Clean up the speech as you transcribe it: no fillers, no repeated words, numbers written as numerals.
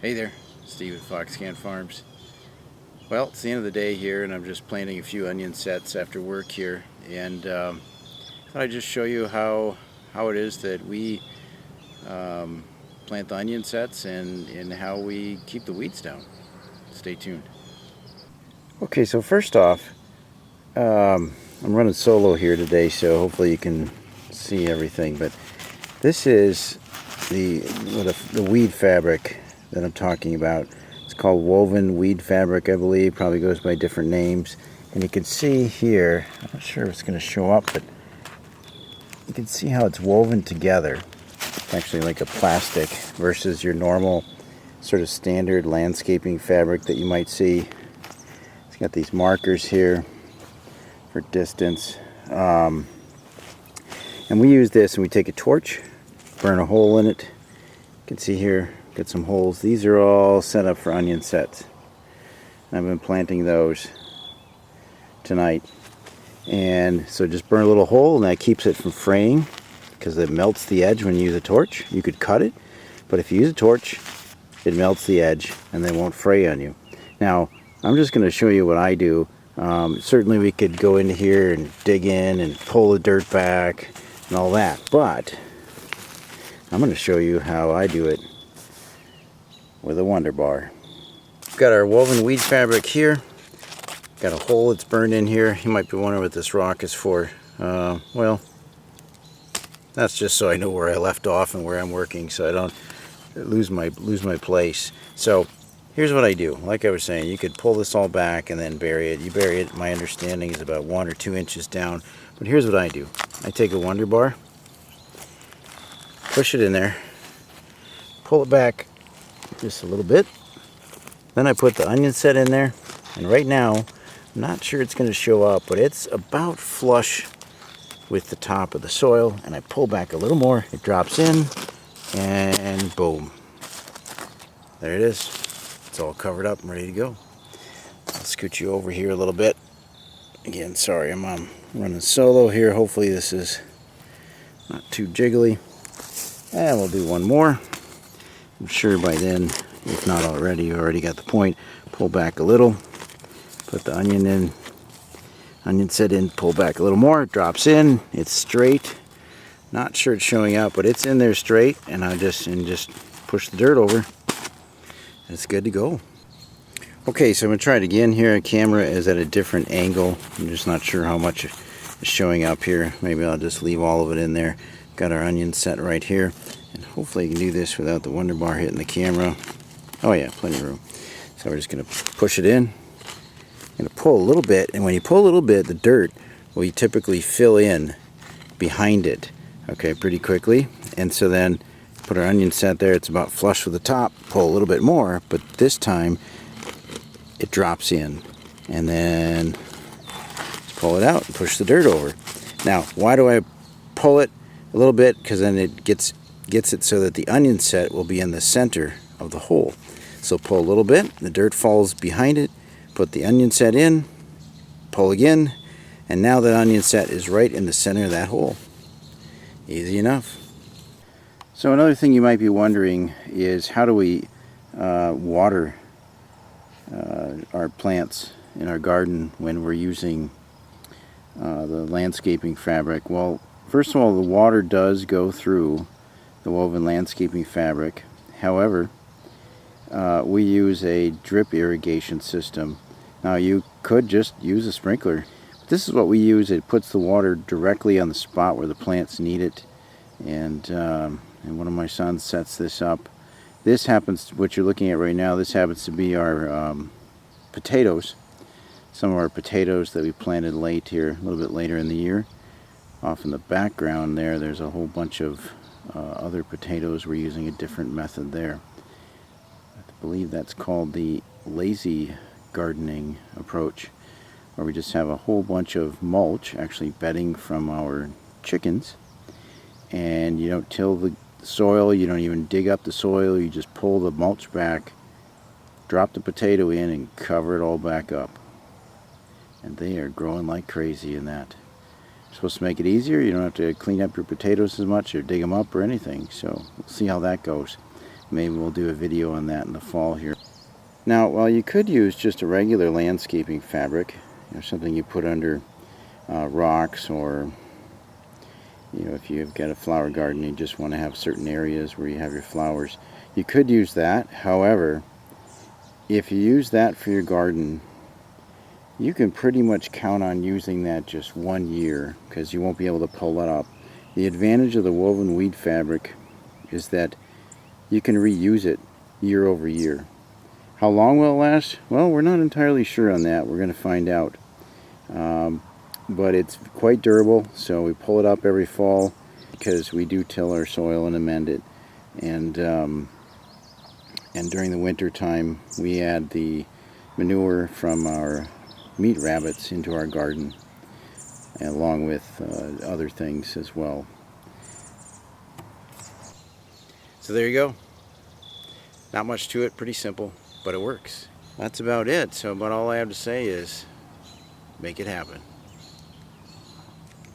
Hey there, Steve at Foxcan Farms. Well, it's the end of the day here, and I'm just planting a few onion sets after work here, and thought I'd just show you how it is that we plant the onion sets and how we keep the weeds down. Stay tuned. Okay, so first off, I'm running solo here today, so hopefully you can see everything. But this is the weed fabric that I'm talking about. It's called woven weed fabric, I believe. Probably goes by different names. And you can see here, I'm not sure if it's going to show up, but you can see how it's woven together. It's actually like a plastic versus your normal sort of standard landscaping fabric that you might see. It's got these markers here for distance. And we use this and we take a torch, burn a hole in it. You can see here, got some holes. These are all set up for onion sets. I've been planting those tonight. And so just burn a little hole, and that keeps it from fraying because it melts the edge when you use a torch. You could cut it, but if you use a torch, it melts the edge and they won't fray on you. Now, I'm just going to show you what I do. Certainly we could go into here and dig in and pull the dirt back and all that, but I'm going to show you how I do it with a Wonder Bar. We've got our woven weed fabric here. Got a hole that's burned in here. You might be wondering what this rock is for. Well, that's just so I know where I left off and where I'm working, so I don't lose my place. So here's what I do. Like I was saying, you could pull this all back and then bury it. You bury it, my understanding is about 1 or 2 inches down. But here's what I do. I take a Wonder Bar, push it in there, pull it back just a little bit. Then I put the onion set in there, and right now, I'm not sure it's going to show up, but it's about flush with the top of the soil, and I pull back a little more, it drops in, and boom. There it is. It's all covered up and ready to go. I'll scoot you over here a little bit. Again, sorry, I'm running solo here. Hopefully this is not too jiggly. And we'll do one more. I'm sure by then, if not already, you already got the point. Pull back a little. Put the onion set in, pull back a little more. It drops in. It's straight. Not sure it's showing up, but it's in there straight. And I just push the dirt over. It's good to go. Okay, so I'm going to try it again here. The camera is at a different angle. I'm just not sure how much is showing up here. Maybe I'll just leave all of it in there. Got our onion set right here. And hopefully you can do this without the Wonder Bar hitting the camera. Oh yeah, plenty of room. So we're just going to push it in. I'm going to pull a little bit. And when you pull a little bit, the dirt will typically fill in behind it. Okay, pretty quickly. And so then put our onion set there. It's about flush with the top. Pull a little bit more, but this time it drops in. And then just pull it out and push the dirt over. Now, why do I pull it a little bit? Because then it gets it so that the onion set will be in the center of the hole. So pull a little bit, the dirt falls behind it, put the onion set in, pull again, and now that onion set is right in the center of that hole. Easy enough. So another thing you might be wondering is, how do we water our plants in our garden when we're using the landscaping fabric? Well, first of all, the water does go through the woven landscaping fabric. However, we use a drip irrigation system. Now, you could just use a sprinkler. But this is what we use. It puts the water directly on the spot where the plants need it. And one of my sons sets this up. This happens, what you're looking at right now, this happens to be our potatoes. Some of our potatoes that we planted late here, a little bit later in the year. Off in the background there's a whole bunch of other potatoes. We're using a different method there. I believe that's called the lazy gardening approach, where we just have a whole bunch of mulch, actually bedding from our chickens, and you don't till the soil, you don't even dig up the soil, you just pull the mulch back, drop the potato in, and cover it all back up. And they are growing like crazy in that. It's supposed to make it easier. You don't have to clean up your potatoes as much or dig them up or anything. So we'll see how that goes. Maybe we'll do a video on that in the fall here. Now, while you could use just a regular landscaping fabric, something you put under rocks, or if you've got a flower garden, you just want to have certain areas where you have your flowers, you could use that. However, if you use that for your garden, you can pretty much count on using that just 1 year, because you won't be able to pull it up. The advantage of the woven weed fabric is that you can reuse it year over year. How long will it last? Well, we're not entirely sure on that. We're going to find out. But it's quite durable, so we pull it up every fall because we do till our soil and amend it. And during the winter time, we add the manure from our meat rabbits into our garden, along with other things as well. So there you go. Not much to it, pretty simple, but it works. That's about it. So about all I have to say is make it happen.